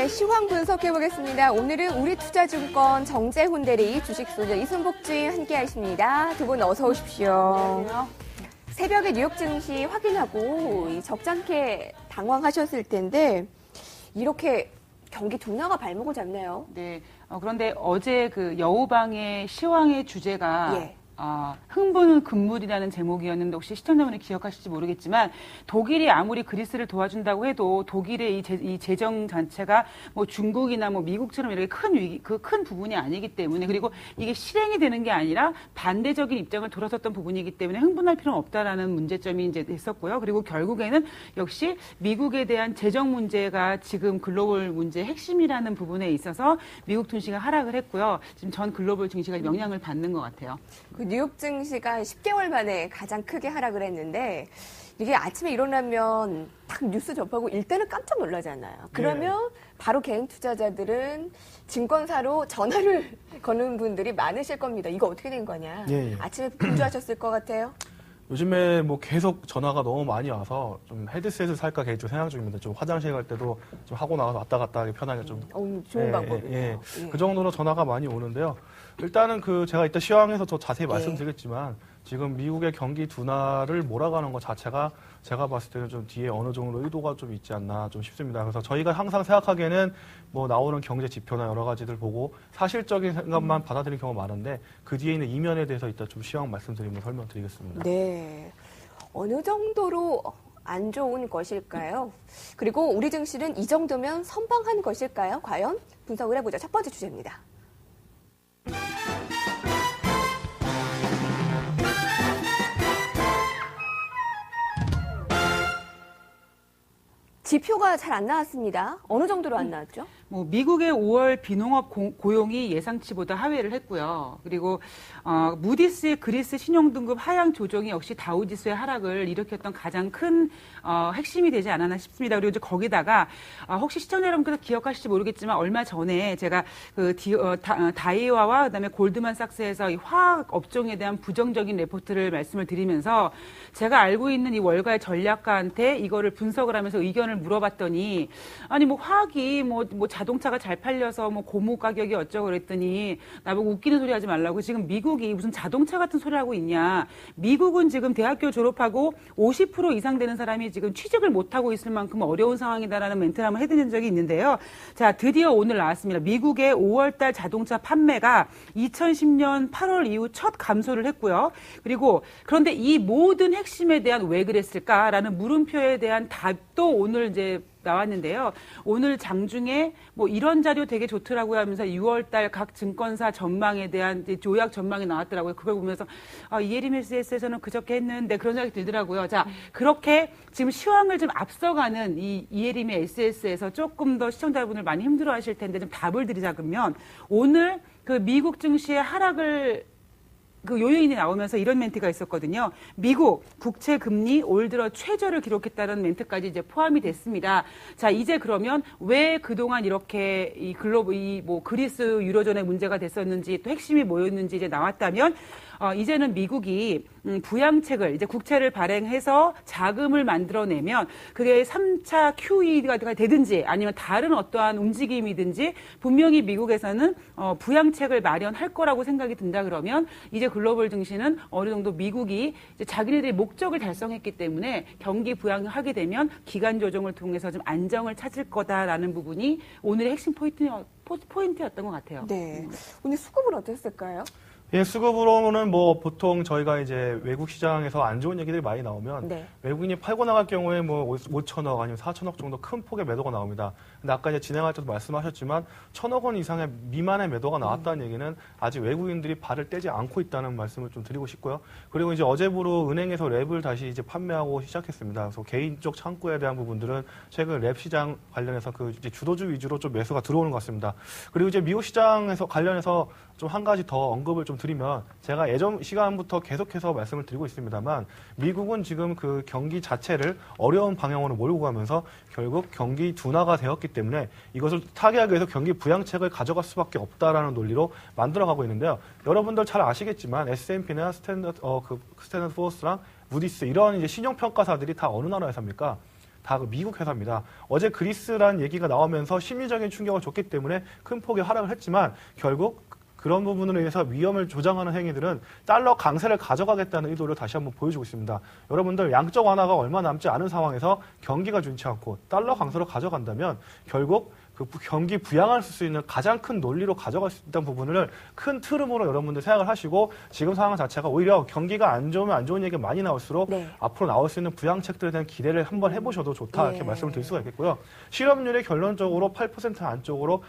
네, 시황 분석해 보겠습니다. 오늘은 우리투자증권 정재훈 대리, 주식소녀 이순복 주인 함께 하십니다. 두 분 어서 오십시오. 안녕하세요. 새벽에 뉴욕 증시 확인하고 적잖게 당황하셨을 텐데 이렇게 경기 둔화가 발목을 잡네요. 네. 그런데 어제 그 여우방의 시황의 주제가 예. 흥분은 금물이라는 제목이었는데 혹시 시청자분이 기억하실지 모르겠지만 독일이 아무리 그리스를 도와준다고 해도 독일의 이 재정 자체가 뭐 중국이나 뭐 미국처럼 이렇게 큰 부분이 아니기 때문에 그리고 이게 실행이 되는 게 아니라 반대적인 입장을 돌아섰던 부분이기 때문에 흥분할 필요는 없다라는 문제점이 이제 있었고요. 그리고 결국에는 역시 미국에 대한 재정 문제가 지금 글로벌 문제의 핵심이라는 부분에 있어서 미국 증시가 하락을 했고요. 지금 전 글로벌 증시가 영향을 받는 것 같아요. 그 뉴욕 증시가 10개월 만에 가장 크게 하락을 했는데 이게 아침에 일어나면 딱 뉴스 접하고 일단은 깜짝 놀라잖아요. 그러면 바로 개인 투자자들은 증권사로 전화를 거는 분들이 많으실 겁니다. 이거 어떻게 된 거냐. 아침에 분주하셨을 것 같아요. 요즘에 뭐 계속 전화가 너무 많이 와서 좀 헤드셋을 살까 개인적으로 생각 중입니다. 좀 화장실 갈 때도 좀 하고 나가서 왔다 갔다 하기 편하게 좀. 좋은 방법이네요. 그 정도로 전화가 많이 오는데요. 일단은 제가 이따 시황에서 더 자세히 말씀드리겠지만 지금 미국의 경기 둔화를 몰아가는 것 자체가 제가 봤을 때는 좀 뒤에 어느 정도 의도가 좀 있지 않나 좀 싶습니다. 그래서 저희가 항상 생각하기에는 뭐 나오는 경제 지표나 여러 가지들 보고 사실적인 생각만 받아들이는 경우가 많은데 그 뒤에 있는 이면에 대해서 이따 좀 시황 말씀드리면 설명드리겠습니다. 네. 어느 정도로 안 좋은 것일까요? 그리고 우리 증시는 이 정도면 선방한 것일까요? 과연? 분석을 해보죠. 첫 번째 주제입니다. 지표가 잘 안 나왔습니다. 어느 정도로 안 나왔죠? 미국의 5월 비농업 고용이 예상치보다 하회를 했고요. 그리고 무디스의 그리스 신용등급 하향 조정이 역시 다우지수의 하락을 일으켰던 가장 큰 핵심이 되지 않았나 싶습니다. 그리고 이제 거기다가 혹시 시청자 여러분께서 기억하실지 모르겠지만 얼마 전에 제가 다이와와 그다음에 골드만삭스에서 이 화학 업종에 대한 부정적인 레포트를 말씀을 드리면서 제가 알고 있는 이 월가의 전략가한테 이거를 분석을 하면서 의견을 물어봤더니 아니 뭐 화학이 뭐 자동차가 잘 팔려서 뭐 고무 가격이 어쩌고 그랬더니 나보고 웃기는 소리 하지 말라고 지금 미국이 무슨 자동차 같은 소리 하고 있냐. 미국은 지금 대학교 졸업하고 50% 이상 되는 사람이 지금 취직을 못하고 있을 만큼 어려운 상황이다라는 멘트를 한번 해드린 적이 있는데요. 자, 드디어 오늘 나왔습니다. 미국의 5월달 자동차 판매가 2010년 8월 이후 첫 감소를 했고요. 그리고 그런데 이 모든 핵심에 대한 왜 그랬을까라는 물음표에 대한 답도 오늘 이제 나왔는데요. 오늘 장중에 뭐 이런 자료 되게 좋더라고요 하면서 6월달 각 증권사 전망에 대한 이제 조약 전망이 나왔더라고요. 그걸 보면서 이혜림 SS에서는 그저께 했는데 그런 생각이 들더라고요. 자, 그렇게 지금 시황을 좀 앞서가는 이 이혜림의 SS에서 조금 더 시청자분들 많이 힘들어하실 텐데 좀 답을 드리자 그러면 오늘 그 미국 증시의 하락을 그 요인이 나오면서 이런 멘트가 있었거든요. 미국 국채 금리 올 들어 최저를 기록했다는 멘트까지 이제 포함이 됐습니다. 자, 이제 그러면 왜 그동안 이렇게 이 그리스 유로존의 문제가 됐었는지 또 핵심이 뭐였는지 이제 나왔다면 이제는 미국이 부양책을 이제 국채를 발행해서 자금을 만들어내면 그게 3차 QE가 되든지 아니면 다른 어떠한 움직임이든지 분명히 미국에서는 부양책을 마련할 거라고 생각이 든다 그러면 이제 글로벌 증시는 어느 정도 미국이 이제 자기네들의 목적을 달성했기 때문에 경기 부양을 하게 되면 기간 조정을 통해서 좀 안정을 찾을 거다라는 부분이 오늘의 핵심 포인트였던 것 같아요. 네. 오늘 수급은 어땠을까요? 예, 수급으로는 뭐 보통 저희가 이제 외국 시장에서 안 좋은 얘기들이 많이 나오면 외국인이 팔고 나갈 경우에 뭐 5천억 아니면 4천억 정도 큰 폭의 매도가 나옵니다. 근데 아까 이제 진행할 때도 말씀하셨지만 1,000억 원 이상의 미만의 매도가 나왔다는 얘기는 아직 외국인들이 발을 떼지 않고 있다는 말씀을 좀 드리고 싶고요. 그리고 이제 어제부로 은행에서 랩을 다시 이제 판매하고 시작했습니다. 그래서 개인 쪽 창구에 대한 부분들은 최근 랩 시장 관련해서 그 이제 주도주 위주로 좀 매수가 들어오는 것 같습니다. 그리고 이제 미국 시장에서 관련해서 좀 한 가지 더 언급을 좀 드리면 제가 예전 시간부터 계속해서 말씀을 드리고 있습니다만 미국은 지금 그 경기 자체를 어려운 방향으로 몰고 가면서 결국 경기 둔화가 되었기 때문에 이것을 타개하기 위해서 경기 부양책을 가져갈 수밖에 없다라는 논리로 만들어가고 있는데요. 여러분들 잘 아시겠지만 S&P나 스탠더드 포어스랑 무디스 이런 이제 신용평가사들이 다 어느 나라에서 합니까? 다 그 미국 회사입니다. 어제 그리스란 얘기가 나오면서 심리적인 충격을 줬기 때문에 큰 폭의 하락을 했지만 결국 그런 부분으로 인해서 위험을 조장하는 행위들은 달러 강세를 가져가겠다는 의도를 다시 한번 보여주고 있습니다. 여러분들 양적 완화가 얼마 남지 않은 상황에서 경기가 좋지 않고 달러 강세로 가져간다면 결국 그 경기 부양할 수 있는 가장 큰 논리로 가져갈 수 있다는 부분을 큰 틀음으로 여러분들 생각을 하시고 지금 상황 자체가 오히려 경기가 안 좋으면 안 좋은 얘기가 많이 나올수록 앞으로 나올 수 있는 부양책들에 대한 기대를 한번 해보셔도 좋다 이렇게 말씀을 드릴 수가 있겠고요. 실업률이 결론적으로 8% 안쪽으로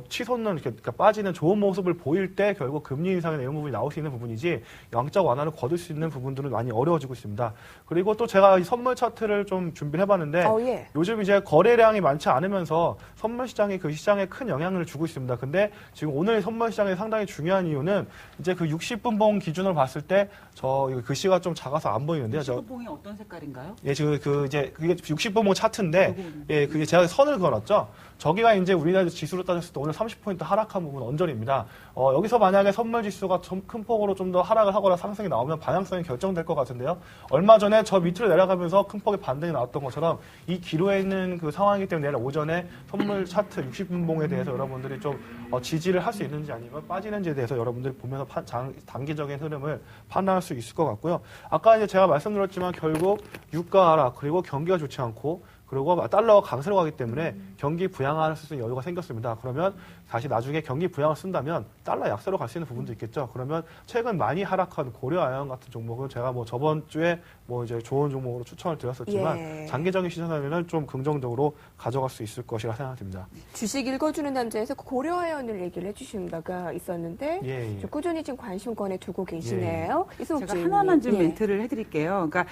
치솟는 그러니까 빠지는 좋은 모습을 보일 때 결국 금리 인상의 내용 부분이 나올 수 있는 부분이지 양적 완화를 거둘 수 있는 부분들은 많이 어려워지고 있습니다. 그리고 또 제가 이 선물 차트를 좀 준비를 해봤는데 요즘 이제 거래량이 많지 않으면서 선물 시장이 그 시장에 큰 영향을 주고 있습니다. 근데 지금 오늘 선물 시장이 상당히 중요한 이유는 이제 그 60분봉 기준으로 봤을 때 저 글씨가 좀 작아서 안 보이는데요. 60분봉이 어떤 색깔인가요? 예, 지금 이제 그게 60분봉 차트인데 예, 그게 제가 선을 그어놨죠. 저기가 이제 우리나라 지수로 따졌을 때 오늘 30포인트 하락한 부분 언저리입니다. 여기서 만약에 선물 지수가 큰 폭으로 좀 더 하락을 하거나 상승이 나오면 방향성이 결정될 것 같은데요. 얼마 전에 저 밑으로 내려가면서 큰 폭의 반등이 나왔던 것처럼 이 기로에 있는 그 상황이기 때문에 내일 오전에 선물 차트 60분봉에 대해서 여러분들이 좀 지지를 할 수 있는지 아니면 빠지는지에 대해서 여러분들이 보면서 단기적인 흐름을 판단할 수 있을 것 같고요. 아까 이제 제가 말씀드렸지만 결국 유가 하락 그리고 경기가 좋지 않고 그리고 달러가 강세로 가기 때문에 경기 부양할 수 있는 여유가 생겼습니다. 그러면 다시 나중에 경기 부양을 쓴다면 달러 약세로 갈 수 있는 부분도 있겠죠. 그러면 최근 많이 하락한 고려아연 같은 종목은 제가 뭐 저번 주에 뭐 이제 좋은 종목으로 추천을 드렸었지만 장기적인 시선에는 좀 긍정적으로 가져갈 수 있을 것이라 생각됩니다. 주식 읽어주는 남자에서 고려아연을 얘기를 해주신 바가 있었는데 꾸준히 지금 관심권에 두고 계시네요. 제가 하나만 좀 멘트를 해드릴게요. 그러니까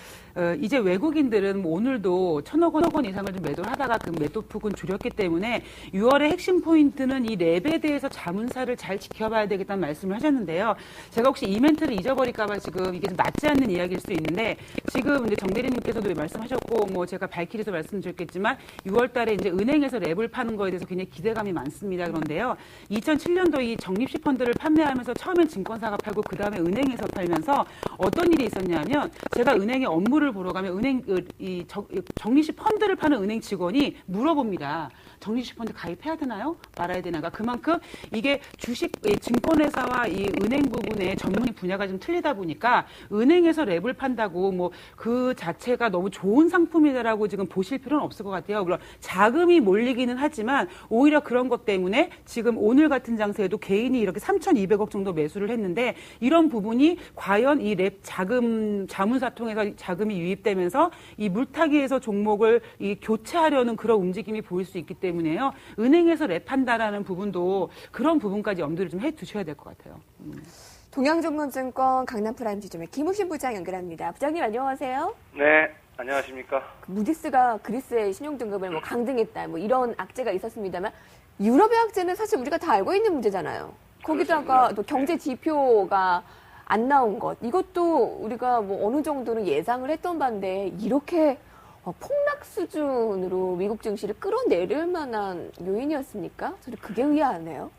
이제 외국인들은 뭐 오늘도 1,000억 원 이상을 좀 매도를 하다가 그 매도 폭은 줄였기 때문에 6월의 핵심 포인트는 이 랩에 대해서 자문사를 잘 지켜봐야 되겠다는 말씀을 하셨는데요. 제가 혹시 이 멘트를 잊어버릴까봐 지금 이게 좀 맞지 않는 이야기일 수도 있는데 지금 이제 정 대리님께서도 말씀하셨고 뭐 제가 발키리에서 말씀드렸겠지만 6월 달에 이제 은행에서 랩을 파는 거에 대해서 굉장히 기대감이 많습니다. 그런데요. 2007년도 이 적립식 펀드를 판매하면서 처음엔 증권사가 팔고 그 다음에 은행에서 팔면서 어떤 일이 있었냐면 제가 은행에 업무를 보러 가면 은행 이 적립식 펀드를 파는 은행 직원이 물어봅니다. 적립식 펀드 가입해야 되나요? 말아야 되나가 그만큼 이게 주식 증권회사와 이 은행 부분의 전문 분야가 좀 틀리다 보니까 은행에서 랩을 판다고 뭐 그 자체가 너무 좋은 상품이다라고 지금 보실 필요는 없을 것 같아요. 물론 자금이 몰리기는 하지만 오히려 그런 것 때문에 지금 오늘 같은 장세에도 개인이 이렇게 3,200억 정도 매수를 했는데 이런 부분이 과연 이 랩 자문사 통해서 자금이 유입되면서 이 물타기에서 종목을 이 교체하려는 그런 움직임이 보일 수 있기 때문에요. 은행에서 랩한다라는 부분도 그런 부분까지 염두를 좀 해두셔야 될 것 같아요. 동양증권증권 강남프라임 지점의 김우신 부장 연결합니다. 부장님 안녕하세요. 네, 안녕하십니까. 무디스가 그리스의 신용등급을 뭐 강등했다 뭐 이런 악재가 있었습니다만 유럽의 악재는 사실 우리가 다 알고 있는 문제잖아요. 거기다가 또 경제 지표가 안 나온 것 이것도 우리가 뭐 어느 정도는 예상을 했던 바인데 이렇게 폭락 수준으로 미국 증시를 끌어내릴 만한 요인이었습니까? 저는 그게 의아하네요.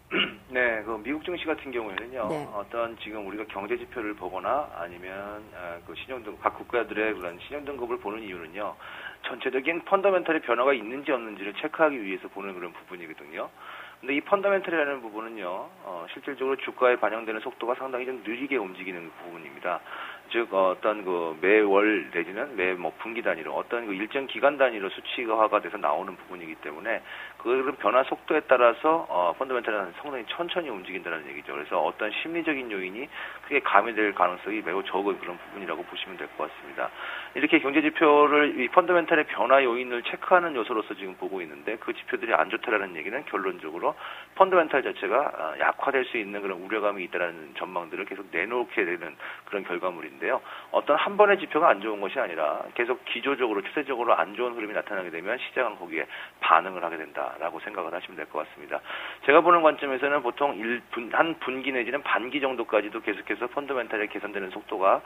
네, 그 미국 증시 같은 경우에는요, 어떤 지금 우리가 경제 지표를 보거나 아니면 그 신용등급, 각 국가들의 그런 신용등급을 보는 이유는요, 전체적인 펀더멘털의 변화가 있는지 없는지를 체크하기 위해서 보는 그런 부분이거든요. 근데 이 펀더멘털이라는 부분은요, 실질적으로 주가에 반영되는 속도가 상당히 좀 느리게 움직이는 부분입니다. 즉, 어떤 그 매월 내지는 매 뭐 분기 단위로 어떤 그 일정 기간 단위로 수치화가 돼서 나오는 부분이기 때문에 그런 변화 속도에 따라서 펀더멘털은 상당히 천천히 움직인다는 얘기죠. 그래서 어떤 심리적인 요인이 크게 가미될 가능성이 매우 적은 그런 부분이라고 보시면 될 것 같습니다. 이렇게 경제 지표를 이 펀더멘털의 변화 요인을 체크하는 요소로서 지금 보고 있는데 그 지표들이 안 좋다라는 얘기는 결론적으로 펀더멘털 자체가 약화될 수 있는 그런 우려감이 있다라는 전망들을 계속 내놓게 되는 그런 결과물인데요. 어떤 한 번의 지표가 안 좋은 것이 아니라 계속 기조적으로 추세적으로 안 좋은 흐름이 나타나게 되면 시장은 거기에 반응을 하게 된다라고 생각을 하시면 될 것 같습니다. 제가 보는 관점에서는 보통 한 분기 내지는 반기 정도까지도 계속해서 펀더멘털이 개선되는 속도가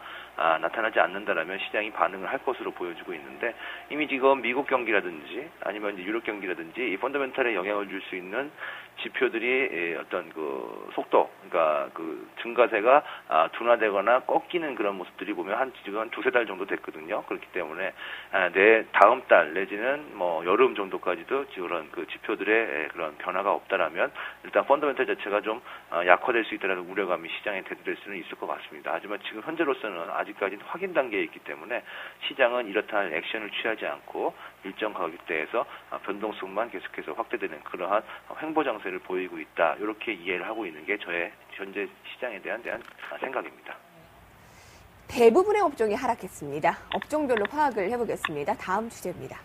나타나지 않는다라면 시장이 반응을 할 것으로 보여지고 있는데 이미 지금 미국 경기라든지 아니면 이제 유럽 경기라든지 이 펀더멘털에 영향을 줄 수 있는 지표들이 어떤 그 속도, 그러니까 그 증가세가 둔화되거나 꺾이는 그런 모습들이 보면 지금 한 두세 달 정도 됐거든요. 그렇기 때문에 내 다음 달 내지는 뭐 여름 정도까지도 그런 그 지표들의 그런 변화가 없다라면 일단 펀더멘털 자체가 좀 약화될 수 있다는 우려감이 시장에 대두될 수는 있을 것 같습니다. 하지만 지금 현재로서는 아직까지는 확인 단계에 있기 때문에 시장은 이렇다 할 액션을 취하지 않고 일정 가격대에서 변동성만 계속해서 확대되는 그러한 횡보 장세를 보이고 있다. 이렇게 이해를 하고 있는 게 저의 현재 시장에 대한 생각입니다. 대부분의 업종이 하락했습니다. 업종별로 파악을 해보겠습니다. 다음 주제입니다.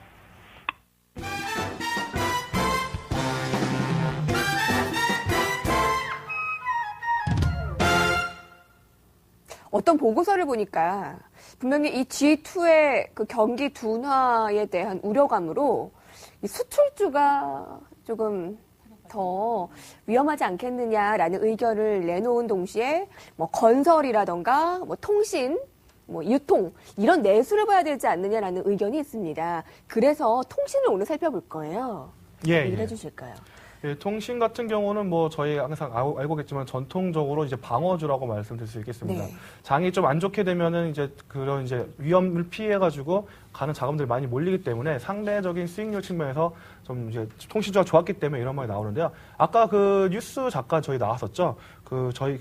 어떤 보고서를 보니까 분명히 이 G2의 그 경기 둔화에 대한 우려감으로 이 수출주가 조금 더 위험하지 않겠느냐라는 의견을 내놓은 동시에 뭐 건설이라던가 뭐 통신, 뭐 유통 이런 내수를 봐야 되지 않느냐라는 의견이 있습니다. 그래서 통신을 오늘 살펴볼 거예요. 얘기를 해주실까요? 예, 통신 같은 경우는 뭐 저희 항상 알고 계시지만 전통적으로 이제 방어주라고 말씀드릴 수 있겠습니다. 네. 장이 좀 안 좋게 되면은 이제 그런 이제 위험을 피해가지고 가는 자금들이 많이 몰리기 때문에 상대적인 수익률 측면에서 좀 이제 통신주가 좋았기 때문에 이런 말이 나오는데요. 아까 그 뉴스 잠깐 저희 나왔었죠. 그 저희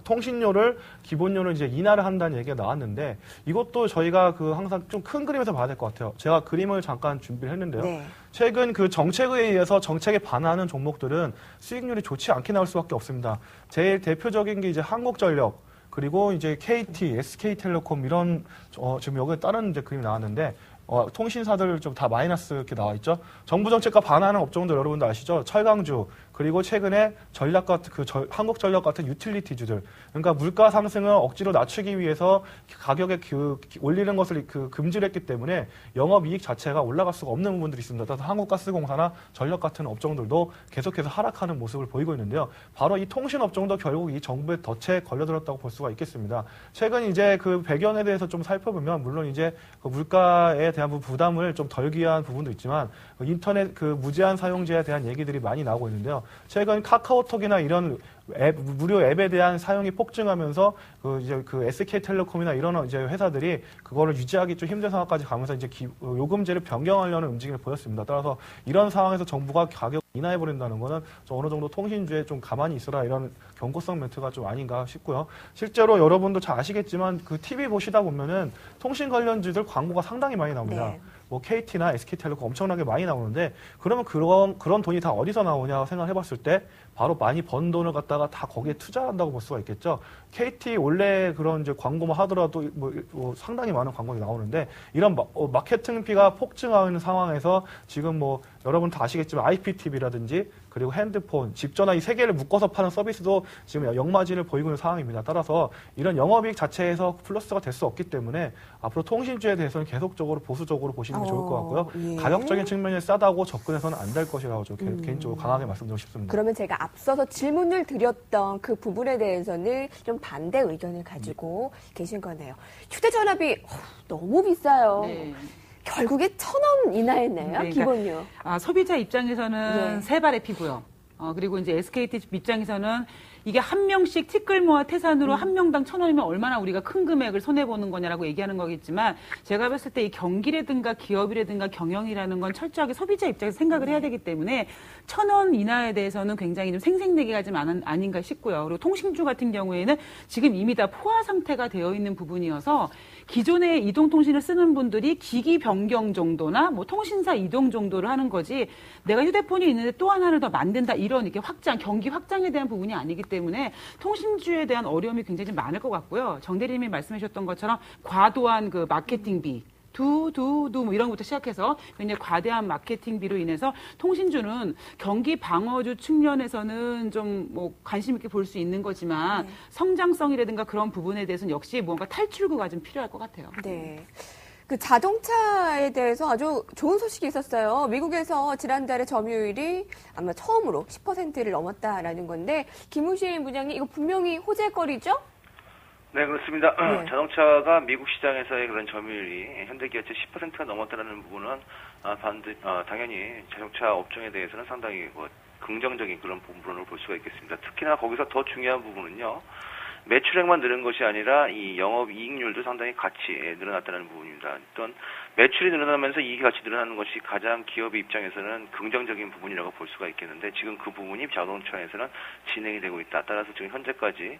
통신료를 기본료를 이제 인하를 한다는 얘기가 나왔는데 이것도 저희가 그 항상 좀 큰 그림에서 봐야 될 것 같아요. 제가 그림을 잠깐 준비를 했는데요. 네. 최근 그 정책에 의해서 정책에 반하는 종목들은 수익률이 좋지 않게 나올 수밖에 없습니다. 제일 대표적인 게 이제 한국전력, 그리고 이제 KT, SK텔레콤 이런 지금 여기에 다른 이제 그림이 나왔는데 통신사들 좀 다 마이너스 이렇게 나와 있죠. 정부 정책과 반하는 업종들 여러분들 아시죠? 철강주, 그리고 최근에 전략 같은 한국전력 같은 유틸리티주들. 그러니까 물가 상승을 억지로 낮추기 위해서 가격에 올리는 것을 금지를 했기 때문에 영업이익 자체가 올라갈 수가 없는 부분들이 있습니다. 따라서 한국가스공사나 전력 같은 업종들도 계속해서 하락하는 모습을 보이고 있는데요. 바로 이 통신 업종도 결국 이 정부의 덫에 걸려들었다고 볼 수가 있겠습니다. 최근 이제 그 배경에 대해서 좀 살펴보면 물론 이제 그 물가에 대한 부담을 좀 덜기 위한 부분도 있지만 인터넷 그 무제한 사용제에 대한 얘기들이 많이 나오고 있는데요. 최근 카카오톡이나 이런 무료 앱에 대한 사용이 폭증하면서 그 SK텔레콤이나 이런 이제 회사들이 그거를 유지하기 좀 힘든 상황까지 가면서 이제 요금제를 변경하려는 움직임을 보였습니다. 따라서 이런 상황에서 정부가 가격 인하해 버린다는 거는 좀 어느 정도 통신주에 좀 가만히 있어라 이런 경고성 멘트가 좀 아닌가 싶고요. 실제로 여러분도 잘 아시겠지만 그 TV 보시다 보면은 통신 관련주들 광고가 상당히 많이 나옵니다. 네. 뭐 KT나 SK텔레콤 엄청나게 많이 나오는데 그러면 그런 돈이 다 어디서 나오냐 생각해 봤을 때 바로 많이 번 돈을 갖다가 다 거기에 투자한다고 볼 수가 있겠죠. KT 원래 그런 이제 광고만 하더라도 뭐 상당히 많은 광고가 나오는데 이런 마케팅비가 폭증하는 상황에서 지금 뭐 여러분 다 아시겠지만 IPTV라든지 그리고 핸드폰, 집전화 이 세 개를 묶어서 파는 서비스도 지금 역마진을 보이고 있는 상황입니다. 따라서 이런 영업이익 자체에서 플러스가 될 수 없기 때문에 앞으로 통신주에 대해서는 계속적으로 보수적으로 보시는 게 좋을 것 같고요. 예. 가격적인 측면에 싸다고 접근해서는 안 될 것이라고 저는 개인적으로 강하게 말씀드리고 싶습니다. 그러면 제가 앞서서 질문을 드렸던 그 부분에 대해서는 좀 반대 의견을 가지고 계신 거네요. 휴대전화비 너무 비싸요. 네. 결국에 1,000원 인하했네요. 그러니까, 기본료. 소비자 입장에서는 예. 세 발의 피고요. 그리고 이제 SKT 입장에서는 이게 한 명씩 티끌모아 태산으로 한 명당 1,000원이면 얼마나 우리가 큰 금액을 손해보는 거냐라고 얘기하는 거겠지만 제가 봤을 때 이 경기라든가 기업이라든가 경영이라는 건 철저하게 소비자 입장에서 생각을 해야 되기 때문에 1,000원 인하에 대해서는 굉장히 좀 생색내기가 좀 아닌가 싶고요. 그리고 통신주 같은 경우에는 지금 이미 다 포화 상태가 되어 있는 부분이어서 기존에 이동통신을 쓰는 분들이 기기 변경 정도나 뭐 통신사 이동 정도를 하는 거지 내가 휴대폰이 있는데 또 하나를 더 만든다 이런 이렇게 경기 확장에 대한 부분이 아니기 때문에 통신주에 대한 어려움이 굉장히 좀 많을 것 같고요. 정 대리님이 말씀해 주셨던 것처럼 과도한 그 마케팅비 뭐 이런 것부터 시작해서 굉장히 과대한 마케팅비로 인해서 통신주는 경기 방어주 측면에서는 좀 뭐 관심 있게 볼 수 있는 거지만 성장성이라든가 그런 부분에 대해서는 역시 뭔가 탈출구가 좀 필요할 것 같아요. 네. 그 자동차에 대해서 아주 좋은 소식이 있었어요. 미국에서 지난달에 점유율이 아마 처음으로 10%를 넘었다라는 건데 김우신 부장님 이거 분명히 호재거리죠? 네, 그렇습니다. 네. 자동차가 미국 시장에서의 그런 점유율이 현대기아차 10%가 넘었다는 부분은 당연히 자동차 업종에 대해서는 상당히 긍정적인 그런 부분으로 볼 수가 있겠습니다. 특히나 거기서 더 중요한 부분은요. 매출액만 늘은 것이 아니라 이 영업이익률도 상당히 같이 늘어났다는 부분입니다. 어떤 매출이 늘어나면서 이익이 같이 늘어나는 것이 가장 기업의 입장에서는 긍정적인 부분이라고 볼 수가 있겠는데 지금 그 부분이 자동차에서는 진행이 되고 있다. 따라서 지금 현재까지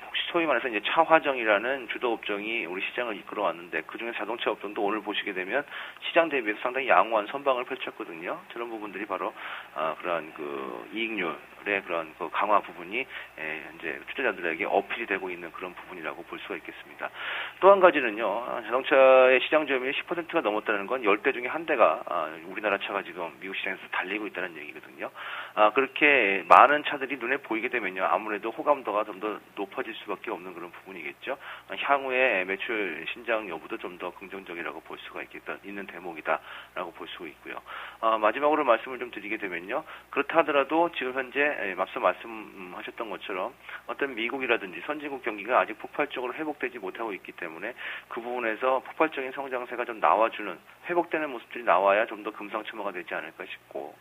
혹시 소위 말해서 이제 차화정이라는 주도 업종이 우리 시장을 이끌어왔는데 그중에 자동차 업종도 오늘 보시게 되면 시장 대비해서 상당히 양호한 선방을 펼쳤거든요. 저런 부분들이 바로 그러한 그 이익률의 그런 그 강화 부분이 현재 투자자들에게 어필이 되고 있는 그런 부분이라고 볼 수가 있겠습니다. 또 한 가지는요. 자동차의 시장 점유율이 10%가 넘었다는 건 10대 중에 한 대가 우리나라 차가 지금 미국 시장에서 달리고 있다는 얘기거든요. 그렇게 많은 차들이 눈에 보이게 되면요. 아무래도 호감도가 좀 더 높아질 수밖에 없는 그런 부분이겠죠. 향후에 매출 신장 여부도 좀 더 긍정적이라고 볼 수가 있는 대목이다라고 볼 수 있고요. 마지막으로 말씀을 좀 드리게 되면요. 그렇다 하더라도 지금 현재 앞서 말씀하셨던 것처럼 어떤 미국이라든지 선진국 경기가 아직 폭발적으로 회복되지 못하고 있기 때문에 그 부분에서 폭발적인 성장세가 좀 나와주는 회복되는 모습들이 나와야 좀 더 금상첨화가 되지 않을까 싶고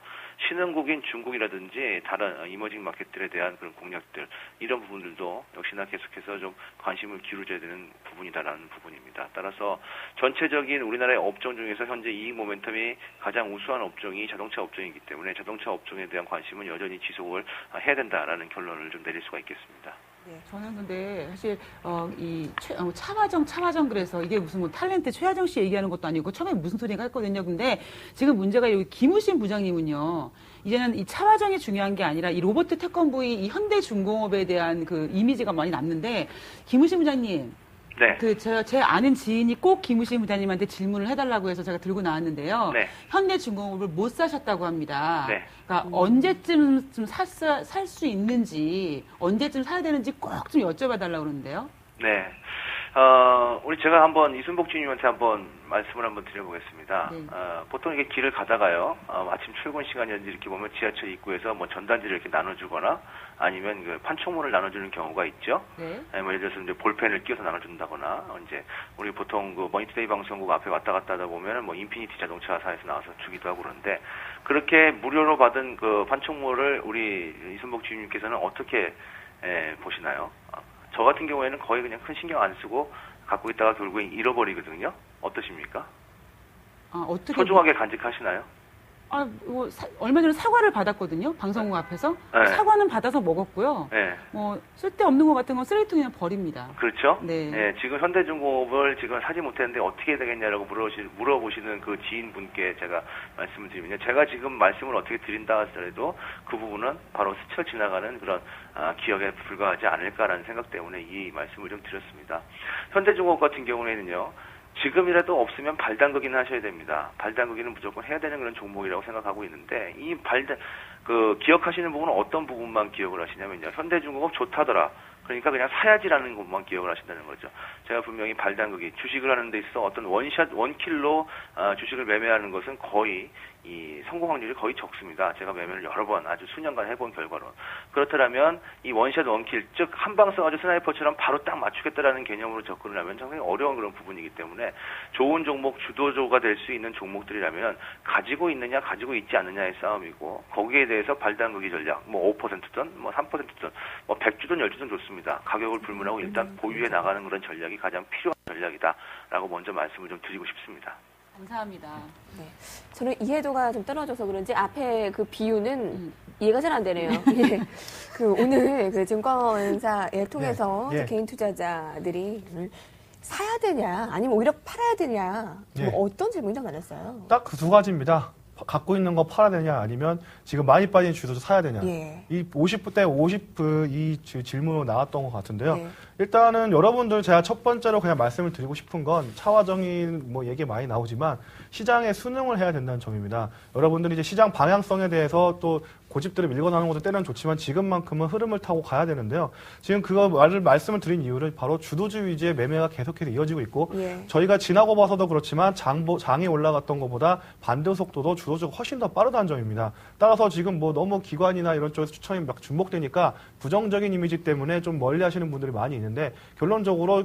신흥국인 중국이라든지 다른 이머징 마켓들에 대한 그런 공략들 이런 부분들도 역시나 계속해서 좀 관심을 기울여야 되는 부분이다라는 부분입니다. 따라서 전체적인 우리나라의 업종 중에서 현재 이익 모멘텀이 가장 우수한 업종이 자동차 업종이기 때문에 자동차 업종에 대한 관심은 여전히 지속을 해야 된다라는 결론을 좀 내릴 수가 있겠습니다. 네. 저는 근데 사실 차화정 그래서 이게 무슨 뭐 탤런트 최하정 씨 얘기하는 것도 아니고 처음에 무슨 소리가 했거든요. 근데 지금 문제가 여기 김우신 부장님은요. 이제는 이 차화정이 중요한 게 아니라 이 로버트 태권브이 이 현대중공업에 대한 그 이미지가 많이 남는데 김우신 부장님 네. 제 아는 지인이 꼭 김우신 부장님한테 질문을 해달라고 해서 제가 들고 나왔는데요. 네. 현대중공업을 못 사셨다고 합니다. 네. 그러니까 언제쯤 좀 살 수 있는지, 언제쯤 사야 되는지 꼭 좀 여쭤봐달라고 그러는데요. 네. 우리 제가 한번 이순복 주님한테 한번 말씀을 한번 드려보겠습니다. 네. 보통 이게 길을 가다가요, 아침 출근 시간이든지 이렇게 보면 지하철 입구에서 뭐 전단지를 이렇게 나눠주거나 아니면 그 판촉물을 나눠주는 경우가 있죠. 네. 예를 들어서 이제 볼펜을 끼워서 나눠준다거나, 이제 우리 보통 그 머니투데이 방송국 앞에 왔다 갔다 하다 보면은 뭐 인피니티 자동차사에서 나와서 주기도 하고 그러는데 그렇게 무료로 받은 그 판촉물을 우리 이순복 주님께서는 어떻게 보시나요? 저 같은 경우에는 거의 그냥 큰 신경 안 쓰고 갖고 있다가 결국엔 잃어버리거든요. 어떠십니까? 어떻게 소중하게 간직하시나요? 얼마 전에 사과를 받았거든요. 방송국 앞에서. 네. 사과는 받아서 먹었고요. 네. 쓸데없는 것 같은 건 쓰레기통에 그냥 버립니다. 그렇죠. 네. 네. 지금 현대중공업을 지금 사지 못했는데 어떻게 해야 되겠냐라고 물어보시는 그 지인분께 제가 말씀을 드리면요. 제가 지금 말씀을 어떻게 드린다 하더라도 그 부분은 바로 스쳐 지나가는 그런 기억에 불과하지 않을까라는 생각 때문에 이 말씀을 좀 드렸습니다. 현대중공업 같은 경우에는요. 지금이라도 없으면 발담그기는 하셔야 됩니다. 발담그기는 무조건 해야 되는 그런 종목이라고 생각하고 있는데 이 기억하시는 부분은 어떤 부분만 기억을 하시냐면요. 현대중공업 좋다더라. 그러니까 그냥 사야지라는 것만 기억을 하신다는 거죠. 제가 분명히 발담그기, 주식을 하는 데 있어 어떤 원킬로 주식을 매매하는 것은 거의 이 성공 확률이 거의 적습니다. 제가 매매를 여러 번 아주 수년간 해본 결과로. 그렇다면 이 원샷 원킬, 즉 한 방 써가지고 스나이퍼처럼 바로 딱 맞추겠다라는 개념으로 접근을 하면 상당히 어려운 그런 부분이기 때문에 좋은 종목, 주도주가 될 수 있는 종목들이라면 가지고 있느냐, 가지고 있지 않느냐의 싸움이고 거기에 대해서 발담그기 전략, 뭐 5%든 뭐 3%든 뭐 100주든 10주든 좋습니다. 가격을 불문하고 일단 보유해 나가는 그런 전략이 가장 필요한 전략이다라고 먼저 말씀을 좀 드리고 싶습니다. 감사합니다. 네. 저는 이해도가 좀 떨어져서 그런지 앞에 그 비유는 이해가 잘 안 되네요. 예. 오늘 그 증권사에 통해서 예. 개인 투자자들이 사야 되냐, 아니면 오히려 팔아야 되냐, 예. 어떤 질문이 좀 많았어요. 딱 그 두 가지입니다. 갖고 있는 거 팔아야 되냐 아니면 지금 많이 빠진 주도주 사야 되냐. 예. 이 50대 50 이 질문으로 나왔던 것 같은데요. 네. 일단은 여러분들 제가 첫 번째로 그냥 말씀을 드리고 싶은 건 차화정인 뭐 얘기 많이 나오지만 시장에 순응을 해야 된다는 점입니다. 여러분들이 이제 시장 방향성에 대해서 또 고집들을 밀고 나오는 것도 때는 좋지만 지금만큼은 흐름을 타고 가야 되는데요. 지금 그거 말씀을 드린 이유는 바로 주도주 위주의 매매가 계속해서 이어지고 있고 예. 저희가 지나고 봐서도 그렇지만 장이 올라갔던 것보다 반대 속도도 주도주가 훨씬 더 빠르다는 점입니다. 따라서 지금 뭐 너무 기관이나 이런 쪽에서 추천이 막 주목되니까 부정적인 이미지 때문에 좀 멀리 하시는 분들이 많이 있는데 결론적으로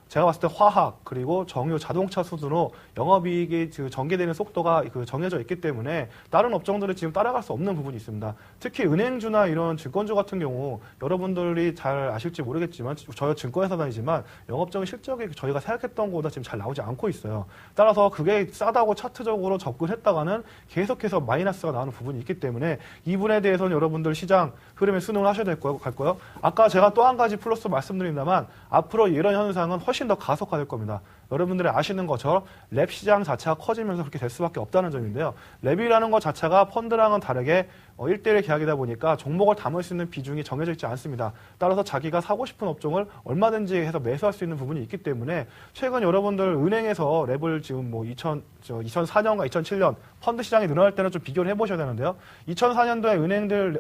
제가 봤을 때 화학 그리고 정유, 자동차 수준으로 영업이익이 전개되는 속도가 정해져 있기 때문에 다른 업종들이 지금 따라갈 수 없는 부분이 있습니다. 특히 은행주나 이런 증권주 같은 경우 여러분들이 잘 아실지 모르겠지만 저희 증권회사 다니지만 영업적인 실적이 저희가 생각했던 것보다 지금 잘 나오지 않고 있어요. 따라서 그게 싸다고 차트적으로 접근했다가는 계속해서 마이너스가 나오는 부분이 있기 때문에 이 부분에 대해서는 여러분들 시장 흐름에 순응을 하셔야 될 거고요. 아까 제가 또 한 가지 플러스 말씀드린다만 앞으로 이런 현상은 훨씬 더 가속화될 겁니다. 여러분들이 아시는 것처럼 랩 시장 자체가 커지면서 그렇게 될 수밖에 없다는 점인데요. 랩이라는 것 자체가 펀드랑은 다르게 1대1 계약이다 보니까 종목을 담을 수 있는 비중이 정해져 있지 않습니다. 따라서 자기가 사고 싶은 업종을 얼마든지 해서 매수할 수 있는 부분이 있기 때문에 최근 여러분들 은행에서 랩을 지금 2004년과 2007년 펀드 시장이 늘어날 때는 좀 비교를 해보셔야 되는데요. 2004년도에 은행들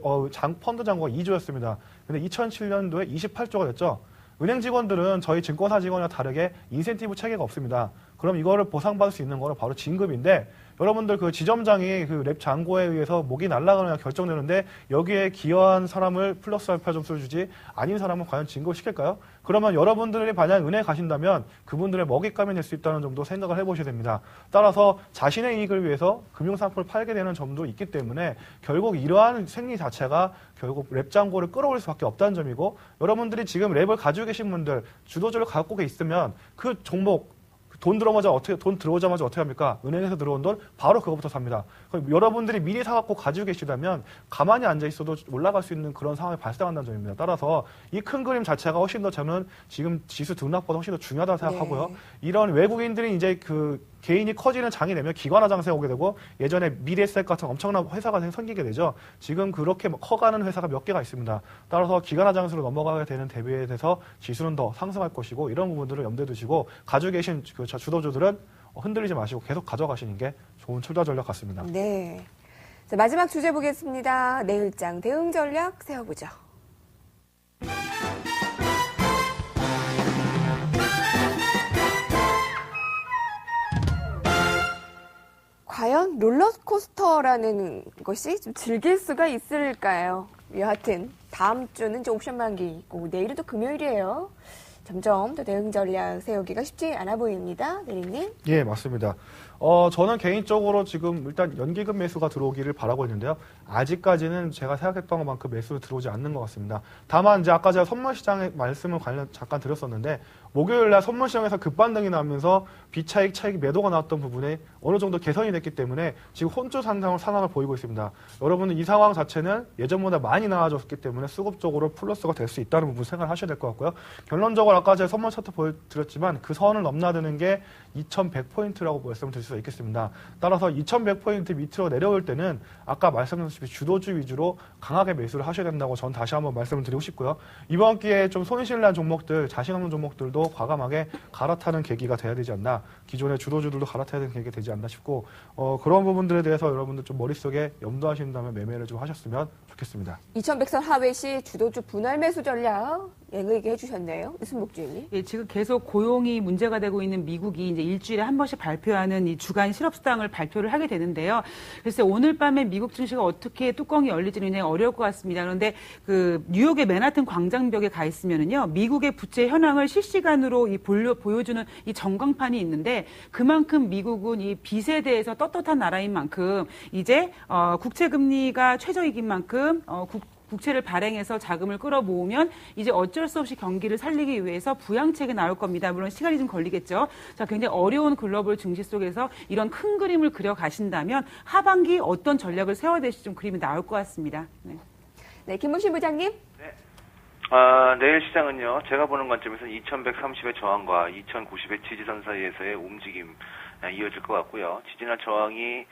펀드 잔고가 2조였습니다. 근데 2007년도에 28조가 됐죠. 은행 직원들은 저희 증권사 직원이와 다르게 인센티브 체계가 없습니다. 그럼 이거를 보상받을 수 있는 거는 바로 진급인데 여러분들 지점장이 랩 잔고에 의해서 목이 날아가느냐 결정되는데 여기에 기여한 사람을 플러스 알파 점수를 주지 아닌 사람은 과연 진급을 시킬까요? 그러면 여러분들이 만약 은행에 가신다면 그분들의 먹잇감이 될 수 있다는 점도 생각을 해보셔야 됩니다. 따라서 자신의 이익을 위해서 금융상품을 팔게 되는 점도 있기 때문에 결국 이러한 생리 자체가 결국 랩 잔고를 끌어올릴 수밖에 없다는 점이고 여러분들이 지금 랩을 가지고 계신 분들 주도주를 갖고 있으면 그 종목 돈 들어오자마자 어떻게 합니까? 은행에서 들어온 돈 바로 그거부터 삽니다. 그럼 여러분들이 미리 사갖고 가지고 계시다면 가만히 앉아 있어도 올라갈 수 있는 그런 상황이 발생한다는 점입니다. 따라서 이 큰 그림 자체가 훨씬 더 저는 지금 지수 등락보다 훨씬 더 중요하다고 생각하고요. 네. 이런 외국인들이 이제 개인이 커지는 장이 되면 기관화 장세가 오게 되고 예전에 미래에셋 같은 엄청난 회사가 생기게 되죠. 지금 그렇게 커가는 회사가 몇 개가 있습니다. 따라서 기관화 장세로 넘어가게 되는 대비에 대해서 지수는 더 상승할 것이고 이런 부분들을 염두에 두시고 가지고 계신 주도주들은 흔들리지 마시고 계속 가져가시는 게 좋은 투자 전략 같습니다. 네. 자, 마지막 주제 보겠습니다. 내일장 대응 전략 세워보죠. 과연 롤러코스터라는 것이 좀 즐길 수가 있을까요? 여하튼 다음 주는 이제 옵션 만기이고 내일은 또 금요일이에요. 점점 더 대응 전략 세우기가 쉽지 않아 보입니다. 대리님. 예, 맞습니다. 저는 개인적으로 지금 일단 연기금 매수가 들어오기를 바라고 있는데요. 아직까지는 제가 생각했던 것만큼 매수 들어오지 않는 것 같습니다. 다만 이제 아까 제가 선물 시장의 말씀을 잠깐 드렸었는데 목요일 날 선물 시장에서 급반등이 나면서 비차익 매도가 나왔던 부분에 어느 정도 개선이 됐기 때문에 지금 혼조 상황을 보이고 있습니다. 여러분은 이 상황 자체는 예전보다 많이 나아졌기 때문에 수급적으로 플러스가 될 수 있다는 부분 생각하셔야 될 것 같고요. 결론적으로 아까 제가 선물 차트 보여드렸지만 그 선을 넘나드는 게 2100포인트라고 말씀드릴 수 있겠습니다. 따라서 2100포인트 밑으로 내려올 때는 아까 말씀드렸듯이 주도주 위주로 강하게 매수를 하셔야 된다고 전 다시 한번 말씀을 드리고 싶고요. 이번 기회에 좀 손실난 종목들, 자신 없는 종목들도 과감하게 갈아타는 계기가 돼야 되지 않나. 기존의 주도주들도 갈아타야 되는 계기가 되지 않나 싶고 그런 부분들에 대해서 여러분들 좀 머릿속에 염두하신다면 매매를 좀 하셨으면 좋겠습니다. 2100선 하회 시 주도주 분할 매수 전략 얘기해 주셨네요. 이순복 주인님. 예, 지금 계속 고용이 문제가 되고 있는 미국이 이제 일주일에 한 번씩 발표하는 이 주간 실업수당을 발표를 하게 되는데요. 그래서 오늘 밤에 미국 증시가 어떻게 뚜껑이 열릴지는 굉장히 어려울 것 같습니다. 그런데 뉴욕의 맨하튼 광장벽에 가 있으면은요, 미국의 부채 현황을 실시간으로 보여주는 이 전광판이 있는데 그만큼 미국은 이 빚에 대해서 떳떳한 나라인 만큼 이제 국채 금리가 최저이긴 만큼 국채를 발행해서 자금을 끌어모으면 이제 어쩔 수 없이 경기를 살리기 위해서 부양책이 나올 겁니다. 물론 시간이 좀 걸리겠죠. 자, 굉장히 어려운 글로벌 증시 속에서 이런 큰 그림을 그려가신다면 하반기 어떤 전략을 세워야 될지 좀 그림이 나올 것 같습니다. 네, 네, 김문신 부장님. 네. 내일 시장은요, 제가 보는 관점에서 2130의 저항과 2090의 지지선 사이에서의 움직임 이어질 것 같고요. 지지나 저항이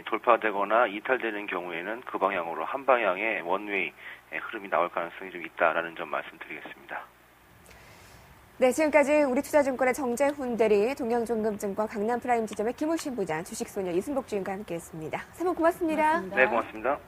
돌파되거나 이탈되는 경우에는 그 방향으로 한 방향의 원웨이 흐름이 나올 가능성이 좀 있다라는 점 말씀드리겠습니다. 네, 지금까지 우리투자증권의 정재훈 대리, 동양종금증권 강남프라임지점의 김우신 부장, 주식소녀 이순복 주인과 함께했습니다. 세 분 고맙습니다. 고맙습니다. 네, 고맙습니다.